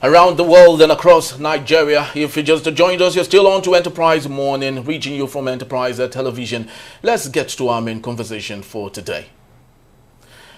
Around the world and across Nigeria. If you just joined us, you're still on to Enterprise Morning, reaching you from Enterprise Television. Let's get to our main conversation for today.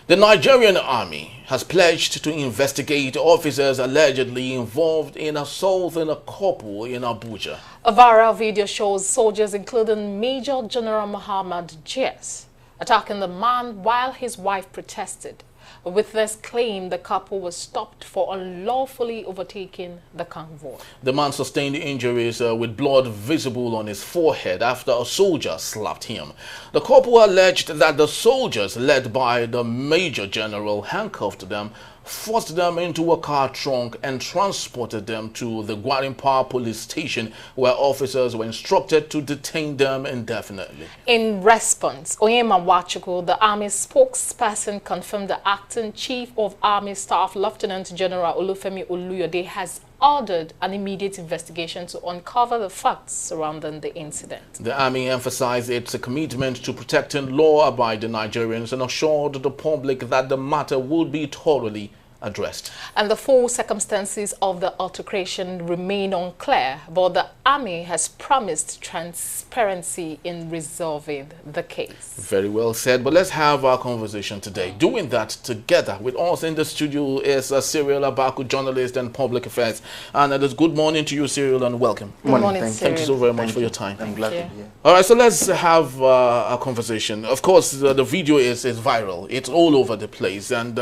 The Nigerian army has pledged to investigate officers allegedly involved in assault in a couple in Abuja. A viral video shows soldiers, including Major General Muhammad Jess, attacking the man while his wife protested. Witnesses claim the couple was stopped for unlawfully overtaking the convoy. The man sustained injuries with blood visible on his forehead after a soldier slapped him. The couple alleged that the soldiers, led by the Major General, handcuffed them, forced them into a car trunk and transported them to the Gwarinpa police station, where officers were instructed to detain them indefinitely. In response, Onyema Nwachukwu, the Army spokesperson, confirmed the acting Chief of Army Staff, Lieutenant General Olufemi Oluyode, has ordered an immediate investigation to uncover the facts surrounding the incident. The Army emphasized its commitment to protecting law-abiding Nigerians and assured the public that the matter would be thoroughly addressed. And the full circumstances of the altercation remain unclear, but the Army has promised transparency in resolving the case. Very well said, but let's have our conversation today. Doing that together with us in the studio is Cyril Abaku, journalist and public affairs. And it is good morning to you, Cyril, and welcome. Good morning, Cyril. Thank you so very much for your time. I'm glad to be here. All right, so let's have a conversation. Of course, the video is viral. It's all over the place. And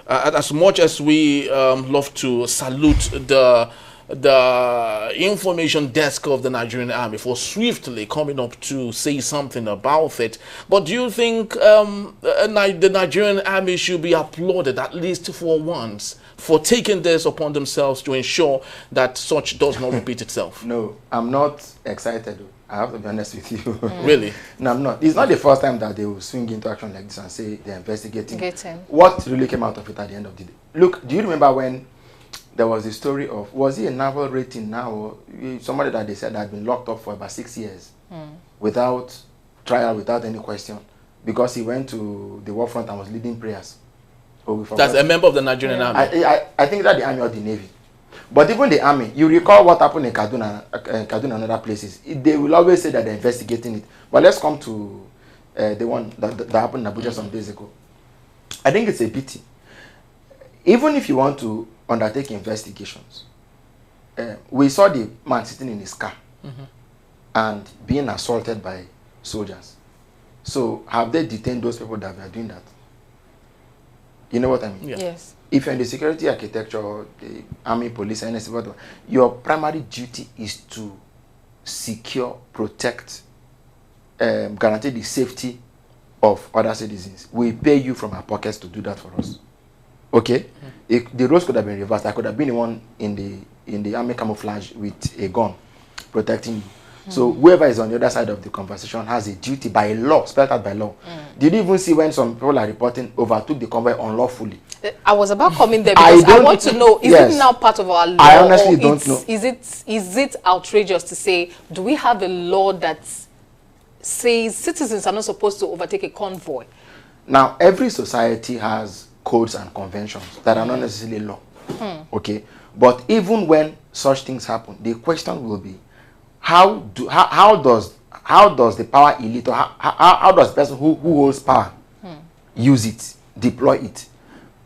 as much as we love to salute the information desk of the Nigerian Army for swiftly coming up to say something about it, but do you think the Nigerian Army should be applauded, at least for once, for taking this upon themselves to ensure that such does not repeat itself? No, I'm not excited. I have to be honest with you. Really? No, I'm not. It's not the first time that they will swing into action like this and say they're investigating. What really came out of it at the end of the day? Look, do you remember when there was a story of, was he a naval rating now, or somebody that they said had been locked up for about 6 years without trial, without any question, because he went to the war front and was leading prayers? That's a member of the Nigerian Army. I think that the Army or the Navy. But even the Army, you recall what happened in Kaduna and other places. They will always say that they're investigating it. But let's come to the one that happened in Abuja some days ago. I think it's a pity. Even if you want to undertake investigations, we saw the man sitting in his car and being assaulted by soldiers. So have they detained those people that were doing that? You know what I mean? Yeah. Yes. If you're in the security architecture, the Army, police, NSC, your primary duty is to secure, protect, guarantee the safety of other citizens. We pay you from our pockets to do that for us. Okay? The roles could have been reversed. I could have been the one in the Army camouflage with a gun protecting you. So whoever is on the other side of the conversation has a duty by law, spelled out by law. Did you even see when some people are reporting overtook the convoy unlawfully? I was about coming there because I want to know, is it now part of our law? I honestly don't know. Is it outrageous to say, do we have a law that says citizens are not supposed to overtake a convoy? Now, every society has codes and conventions that are not necessarily law. Okay? But even when such things happen, the question will be, how does the power elite, or how does the person who holds power use it, deploy it?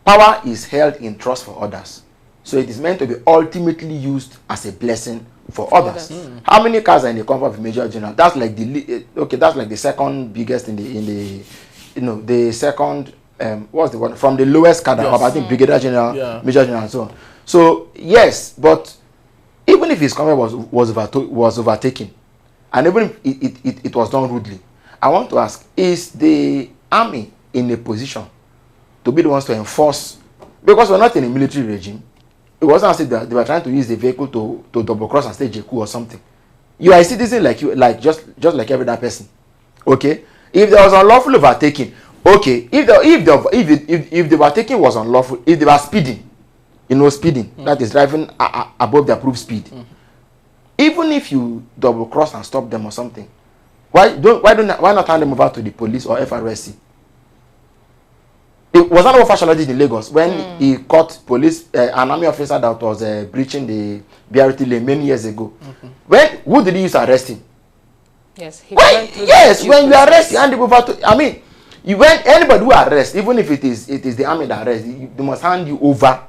Power is held in trust for others, so it is meant to be ultimately used as a blessing for others. How many cars are in the convoy of Major General? That's like that's like the second biggest in the the second what's the one from the lowest cadre of, I think, Brigadier General, Major General, and so on. So yes, but even if his convoy was overtaken, and even if it was done rudely, I want to ask, is the Army in a position to be the ones to enforce? Because we're not in a military regime. It wasn't as if they were trying to use the vehicle to double cross and stage a coup or something. You are a citizen like you, just like every other person. Okay? If there was unlawful overtaking, okay. If the overtaking was unlawful, if they were speeding, speeding, that is driving above the approved speed. Even if you double cross and stop them or something, why not hand them over to the police or FRSC? It was not what Fashola did in Lagos when he caught police, an army officer that was breaching the BRT lane many years ago. Who did he use to arrest him? Yes, when you arrest, you hand it over to. I mean, when anybody who arrests, even if it is the army that arrests, they must hand you over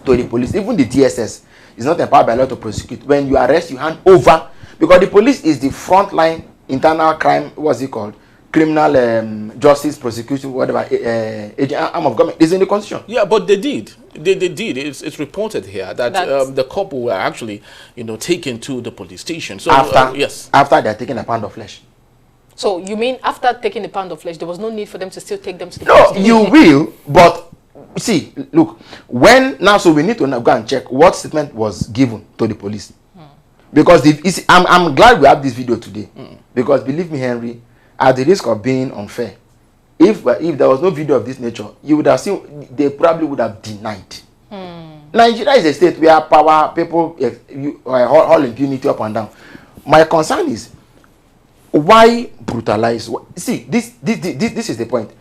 to the police. Even the DSS is not empowered by law to prosecute. When you arrest, you hand over, because the police is the front line internal crime. What's it called? Criminal justice prosecution, whatever, arm of government is in the constitution. Yeah, but they did. They did. It's reported here that the couple were actually, taken to the police station. So after they're taking a pound of flesh. So you mean after taking a pound of flesh, there was no need for them to still take them to the police station? No, you will, but see, look, so we need to now go and check what statement was given to the police. Because I'm glad we have this video today. Because believe me, Henry, at the risk of being unfair, if there was no video of this nature, you would have seen, they probably would have denied. Nigeria is a state where power people all impunity up and down. My concern is, why brutalize? See, this is the point.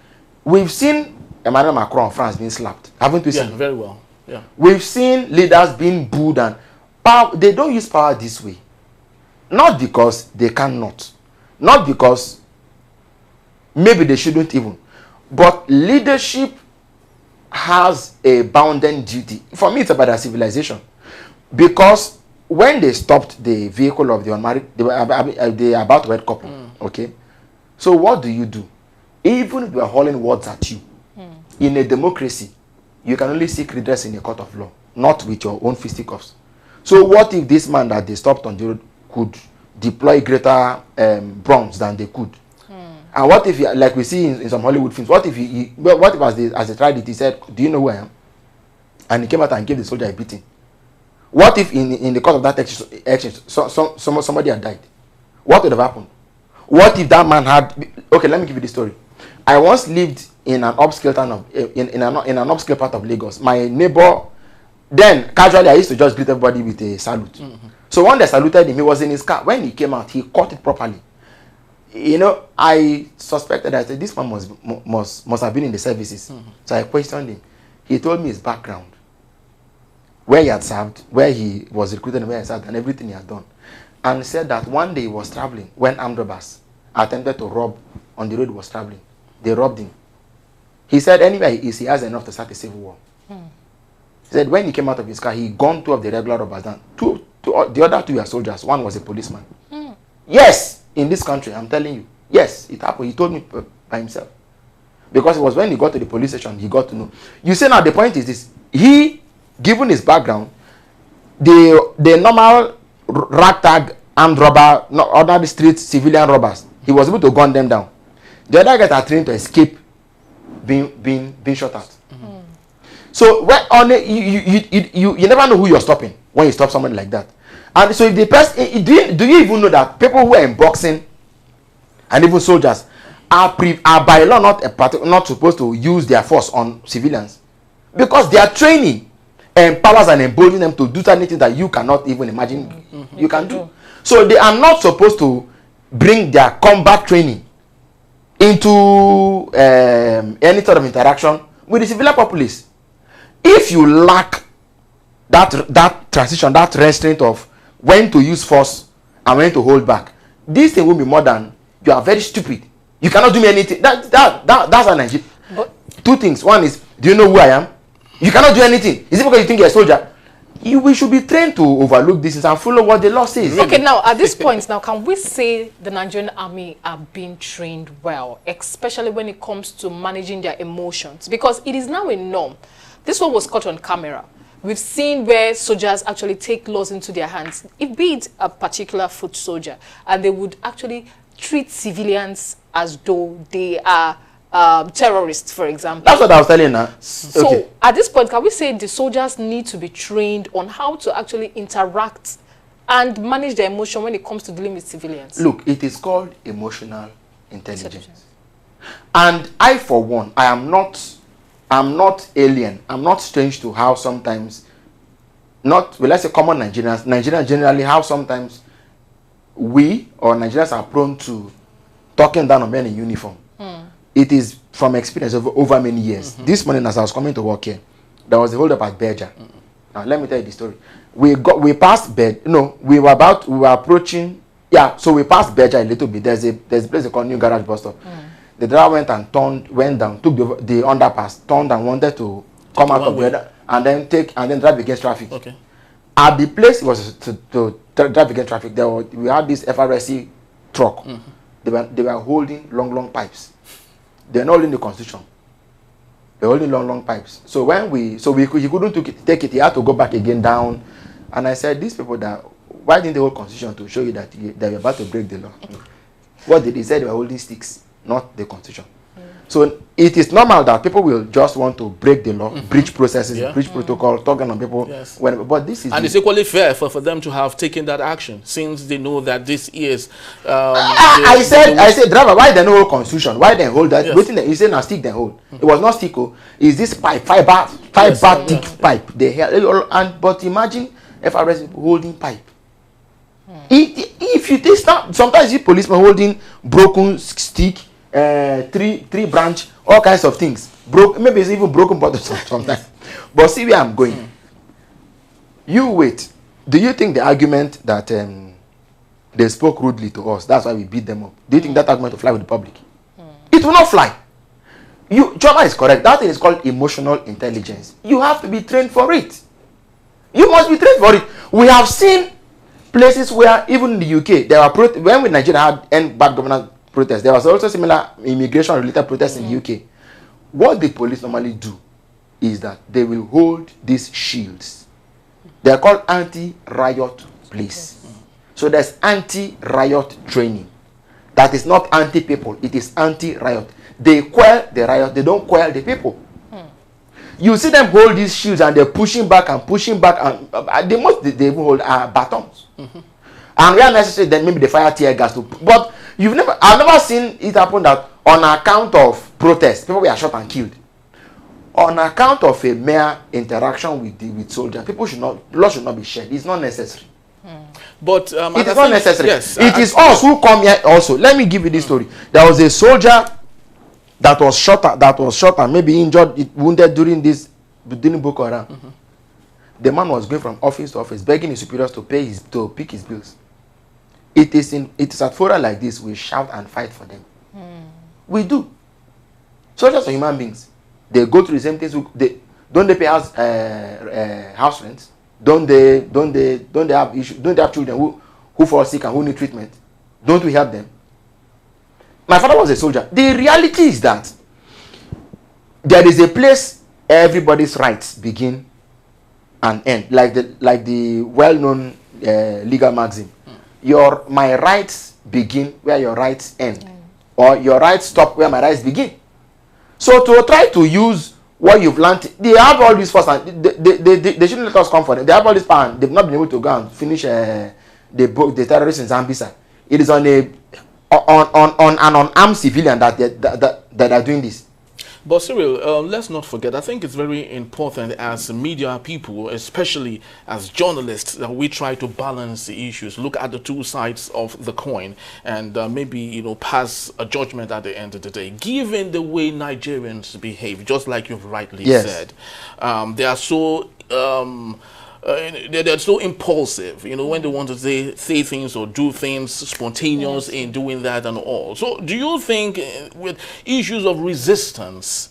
We've seen Emmanuel Macron of France being slapped, haven't we seen? Yeah, very well. Yeah. We've seen leaders being booed, and power, they don't use power this way. Not because they cannot. Not because maybe they shouldn't even. But leadership has a bounden duty. For me, it's about their civilization. Because when they stopped the vehicle of the unmarried, they were about to wed couple. Okay? So what do? Even if they are hurling words at you, in a democracy, you can only seek redress in a court of law, not with your own fisticuffs. So what if this man that they stopped on the road could deploy greater bronze than they could? And what if, like we see in some Hollywood films, what if as they tried it, he said, "Do you know who I am?" And he came out and gave the soldier a beating. What if in the course of that exchange, somebody had died? What would have happened? What if that man had... Okay, let me give you the story. I once lived in an upscale town in an upscale part of Lagos. My neighbor, then casually I used to just greet everybody with a salute. So when they saluted him, he was in his car. When he came out, he caught it properly. I suspected that this man must have been in the services. So I questioned him. He told me his background, where he had served, where he was recruited, and where he served, and everything he had done. And said that one day he was traveling when armed robbers attempted to rob on the road he was traveling. They robbed him. He said anyway, he has enough to start a civil war. He said when he came out of his car, he gunned 2 of the regular robbers down. The other 2 were soldiers. One was a policeman. Yes, in this country, I'm telling you. Yes, it happened. He told me by himself. Because it was when he got to the police station, he got to know. You see now, the point is this. He, given his background, the normal ragtag armed robber, ordinary street civilian robbers, he was able to gun them down. The other guys are trained to escape being shot at. So you never know who you're stopping when you stop somebody like that. And so if the person, do you even know that people who are in boxing and even soldiers are by law not supposed to use their force on civilians, because their training empowers and emboldens them to do anything that you cannot even imagine you can do. So they are not supposed to bring their combat training into any sort of interaction with the civilian populace. If you lack that transition, that restraint of when to use force and when to hold back, this thing will be more than you are very stupid. You cannot do me anything. That's an Nigeria. 2 things. One is, do you know who I am? You cannot do anything. Is it because you think you're a soldier? We should be trained to overlook this and follow what the law says. Okay, now at this point, can we say the Nigerian army are being trained well, especially when it comes to managing their emotions? Because it is now a norm. This one was caught on camera. We've seen where soldiers actually take laws into their hands, be it a particular foot soldier, and they would actually treat civilians as though they are terrorists, for example. That's what I was telling you now. So okay. At this point, can we say the soldiers need to be trained on how to actually interact and manage their emotion when it comes to dealing with civilians? Look, it is called emotional intelligence. And I, for one, I'm not alien. I'm not strange to how sometimes, let's say common Nigerians generally, how sometimes we or Nigerians are prone to talking down on men in uniform. it is from experience over many years. This morning, as I was coming to work here, there was a hold up at Berger. Now, let me tell you the story. We passed Berger. No, we were approaching. Yeah, so we passed Berger a little bit. There's a place called New Garage Bus Stop. The driver went down, took the underpass, turned and wanted to come out of the other, and then drive against traffic. Okay. At the place it was to drive against traffic, we had this FRSC truck. They were holding long pipes. They're not holding the Constitution. They're holding long pipes. So he couldn't take it. He had to go back again down. And I said, these people why didn't they hold Constitution to show you that you're about to break the law? What did they say? They were holding sticks, not the Constitution. So it is normal that people will just want to break the law, breach processes, breach protocol, talking on people. Yes. But this is... And it's equally fair for them to have taken that action, since they know that this is... I said, driver, why they no hold Constitution? Why they hold that? Yes. You say, now stick they hold. It was not stick. Is this pipe, fiber thick pipe. They held, but imagine FRS holding pipe. If you take sometimes you policemen holding broken stick, three branch, all kinds of things. Maybe it's even broken bottles sometimes. But see where I'm going. You wait. Do you think the argument that they spoke rudely to us, that's why we beat them up, do you think that argument will fly with the public? It will not fly. Choma is correct. That thing is called emotional intelligence. You have to be trained for it. You must be trained for it. We have seen places where, even in the UK, there were when Nigeria had end bad governance protests, there was also similar immigration-related protests in the UK. What the police normally do is that they will hold these shields. They are called anti-riot police. So there's anti-riot training. That is not anti-people, it is anti-riot. They quell the riot, they don't quell the people. You see them hold these shields and they're pushing back, and the most they even hold are batons. And where necessary, then maybe they fire tear gas too. But I've never seen it happen that on account of protest, people were shot and killed. On account of a mere interaction with soldiers, blood should not be shed. It's not necessary. But it is not necessary. Yes, it is us who come here also. Let me give you this story. There was a soldier that was shot and maybe injured, wounded during Boko Haram. The man was going from office to office, begging his superiors to pick his bills. It is at fora like this we shout and fight for them. We do. Soldiers are human beings. They go through the same things. Don't they pay house rent? Don't they have issues? Don't they have children who fall sick and who need treatment? Don't we help them? My father was a soldier. The reality is that there is a place everybody's rights begin and end, like the well-known legal maxim. My rights begin where your rights end, or your rights stop where my rights begin. So to try to use what you've learned, they have all this force, and they shouldn't let us come for them. They have all this power, and they've not been able to go and finish the terrorists in Zambisa. It is on an unarmed civilian that are doing this. But Cyril, let's not forget, I think it's very important as media people, especially as journalists, that we try to balance the issues, look at the two sides of the coin, and maybe, pass a judgment at the end of the day. Given the way Nigerians behave, just like you've rightly said, they are so... they're so impulsive, when they want to say things or do things, spontaneous in doing that and all. So do you think with issues of resistance,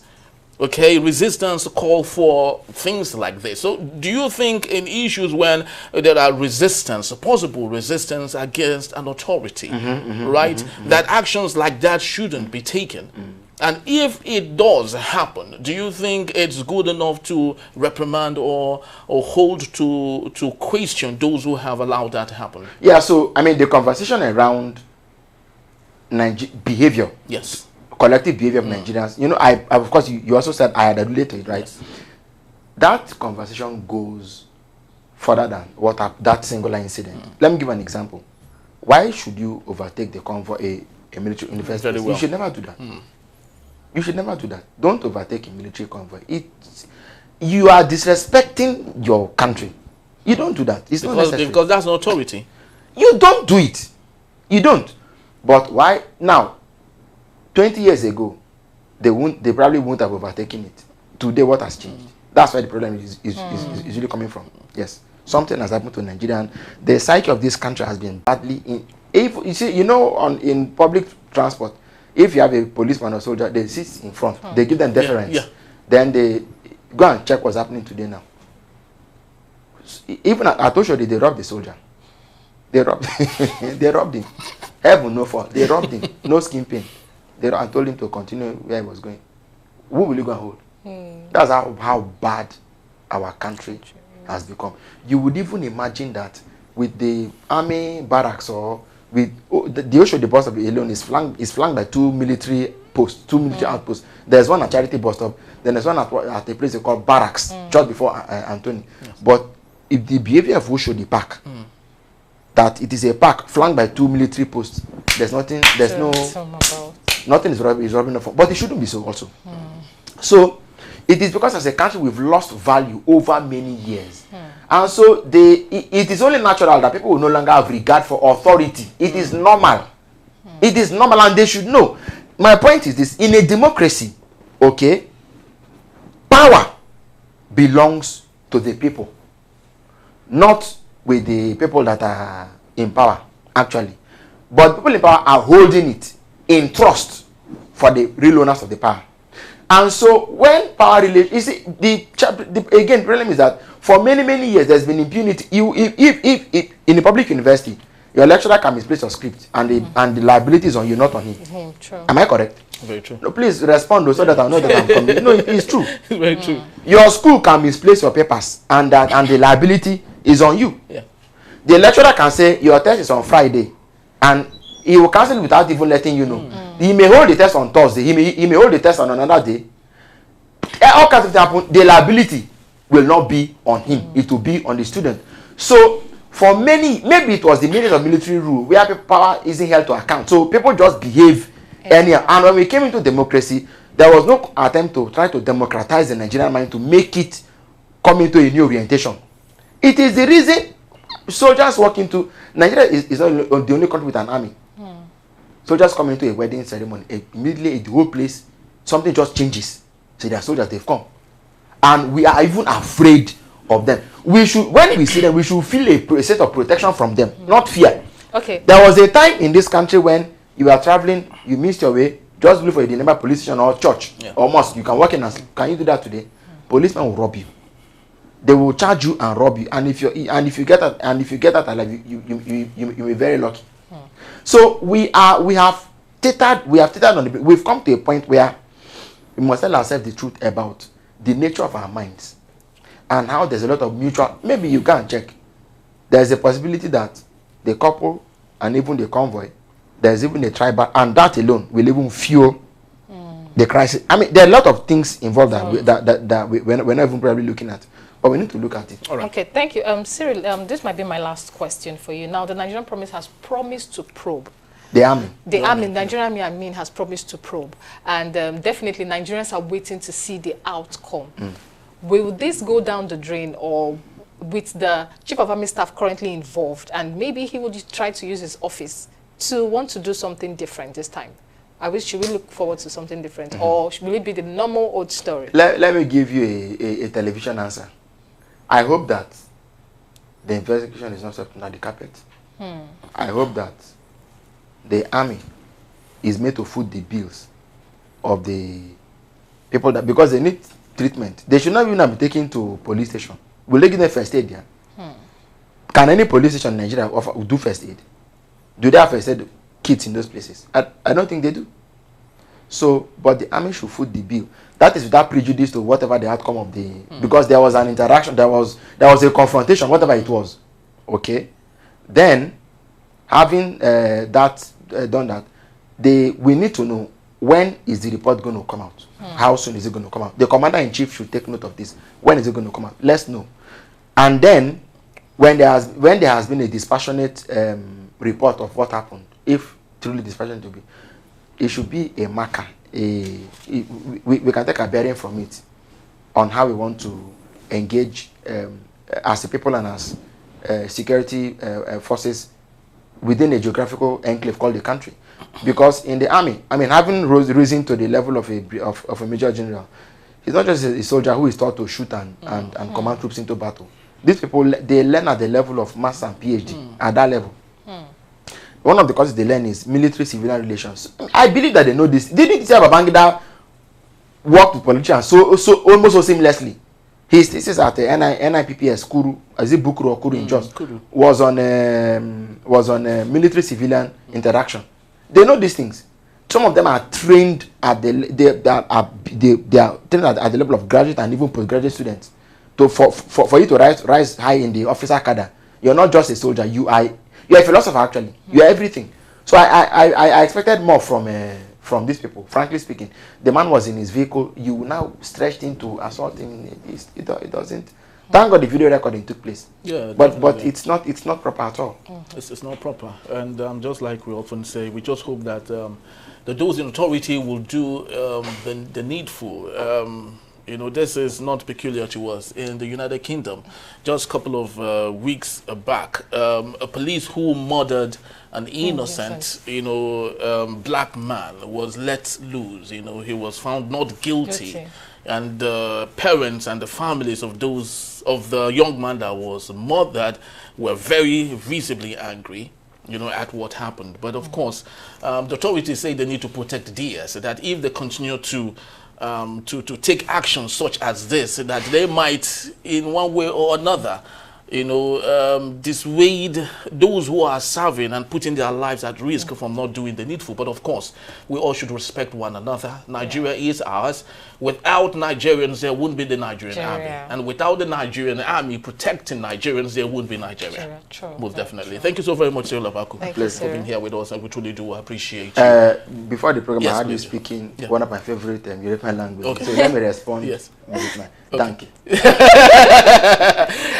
resistance call for things like this? So do you think in issues when there are possible resistance against an authority, that actions like that shouldn't be taken? And if it does happen, do you think it's good enough to reprimand or hold to question those who have allowed that to happen? Yeah, so, the conversation around behavior. Yes. Collective behavior of Nigerians. Of course, you also said I had alluded to it, right? Yes. That conversation goes further than that singular incident. Let me give an example. Why should you overtake the convoy, a military in the first place? You should never do that. You should never do that. Don't overtake a military convoy. You are disrespecting your country. You don't do that. It's not necessary. Because that's an authority. You don't do it. You don't. But why? Now, 20 years ago, they probably won't have overtaken it. Today, what has changed? That's where the problem is really coming from. Yes, something has happened to Nigeria, and the psyche of this country has been badly in. If you see, in public transport, if you have a policeman or soldier, they sit in front, they give them deference. Yeah. Then they go and check what's happening today now. Even at Oshodi, they robbed the soldier. They robbed they robbed him. Heaven no fault. They robbed him. No skin pain. And told him to continue where he was going. Who will you go and hold? That's how bad our country has become. You would even imagine that with the army barracks or with the Oshodi bus stop alone is flanked by two military posts, two military outposts. There's one at Charity bus stop, then there's one at a place they call barracks, just before Anthony. Yes. But if the behavior of Oshodi Park, that it is a park flanked by two military posts, there's nothing, nothing is rubbing off. But it shouldn't be so also. So it is because as a country we've lost value over many years. And so it is only natural that people will no longer have regard for authority. It is normal. It is normal, and they should know. My point is this: in a democracy, okay, power belongs to the people, not with the people that are in power, actually. But people in power are holding it in trust for the real owners of the power. And so when power relations, you see, the problem is that for many years there's been impunity. If in a public university, your lecturer can misplace your script and the liability is on you, not on him. True. Am I correct? Very true. No, please respond so that I know that I'm coming. No, it's true. It's very true. Your school can misplace your papers and the liability is on you. Yeah. The lecturer can say your test is on Friday and he will cancel it without even letting you know. He may hold the test on Thursday. He may hold the test on another day. All kinds of things happen. The liability will not be on him. It will be on the student. So for many, maybe it was the meaning of military rule where people power isn't held to account. So people just behave anyhow. And when we came into democracy, there was no attempt to try to democratize the Nigerian mind to make it come into a new orientation. It is the reason soldiers walk into Nigeria is not the only country with an army. Soldiers come into a wedding ceremony, immediately the whole place, something just changes. So they are soldiers, they've come. And we are even afraid of them. We should, when we see them, we should feel a sense of protection from them, not fear. Okay. There was a time in this country when you are traveling, you missed your way, just look for the nearby police station or church or mosque. You can walk in and can you do that today? Policemen will rob you. They will charge you and rob you. And if you get out alive, you'll be very lucky. So we've come to a point where we must tell ourselves the truth about the nature of our minds and how there's a lot of mutual. Maybe you can check. There's a possibility that the couple and even the convoy, there's even a tribal, and that alone will even fuel the crisis. I mean, there are a lot of things involved that we're not even probably looking at. But we need to look at it. All right. Okay, thank you. Cyril, this might be my last question for you. Now, the Nigerian Promise has promised to probe. The army. The army, Nigerian Army, I mean, has promised to probe. And definitely, Nigerians are waiting to see the outcome. Will this go down the drain, or with the Chief of Army Staff currently involved, and maybe he will try to use his office to want to do something different this time? Should we look forward to something different, or will it be the normal old story? Let me give you a television answer. I hope that the investigation is not swept under the carpet. I hope that the army is made to foot the bills of the people that, because they need treatment. They should not even be taken to police station. Will they give them first aid there? Can any police station in Nigeria do first aid? Do they have first aid kits in those places? I don't think they do. So, but the army should foot the bill. That is without prejudice to whatever the outcome of the... Because there was an interaction, there was a confrontation, whatever it was. Okay? Then, having done that, we need to know when is the report going to come out? How soon is it going to come out? The commander-in-chief should take note of this. When is it going to come out? Let's know. And then, when there has been a dispassionate report of what happened, if truly dispassionate to be, it should be a marker. We can take a bearing from it on how we want to engage as a people and as security forces within a geographical enclave called the country. Because in the army, I mean, having risen to the level of a major general, he's not just a soldier who is taught to shoot and command troops into battle. These people, they learn at the level of master and PhD, at that level. One of the courses they learn is military-civilian relations. I believe that they know this. Didn't you say Babangida worked with politicians almost so seamlessly? His thesis at the NIPPS, Kuru, as it Bukuru or Kuru in Jos, was on military-civilian interaction. They know these things. Some of them are trained at they are trained at the level of graduate and even postgraduate students. For you to rise high in the officer cadre, you're not just a soldier. You're a philosopher actually. You're everything. So I expected more from these people. Frankly speaking, the man was in his vehicle. You now stretched into assaulting. It doesn't. Thank God the video recording took place. Yeah, but it's not proper at all. It's not proper, and just like we often say, we just hope that those in authority will do the needful. You know, this is not peculiar to us. In the United Kingdom, just a couple of weeks back, a police who murdered an innocent, black man was let loose. You know, he was found not guilty. And the parents and the families of the young man that was murdered were very visibly angry, at what happened. But of course, the authorities say they need to protect DS, that if they continue to take action such as this, that they might, in one way or another, dissuade those who are serving and putting their lives at risk from not doing the needful. But of course, we all should respect one another. Nigeria is ours. Without Nigerians, there wouldn't be the Nigerian army. And without the Nigerian army protecting Nigerians, there wouldn't be Nigeria. Most definitely. Thank you so very much, Cyril Abaku, for being here with us, and we truly do appreciate you. Before the program, I had you speaking one of my favorite European languages. Okay. So let me respond with my thank you.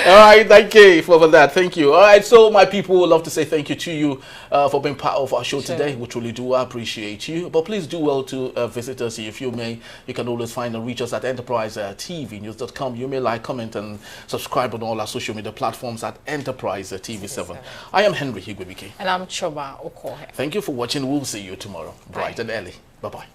All right, thank you for that. Thank you. All right, so my people would love to say thank you to you for being part of our show today. We truly do appreciate you. But please do well to visit us if you may. You can always find and reach us at Enterprise TVnews.com. You may like, comment, and subscribe on all our social media platforms at Enterprise TV7. I am Henry Higwebike. And I'm Choba Okohe. Thank you for watching. We'll see you tomorrow, bright and early. Bye-bye.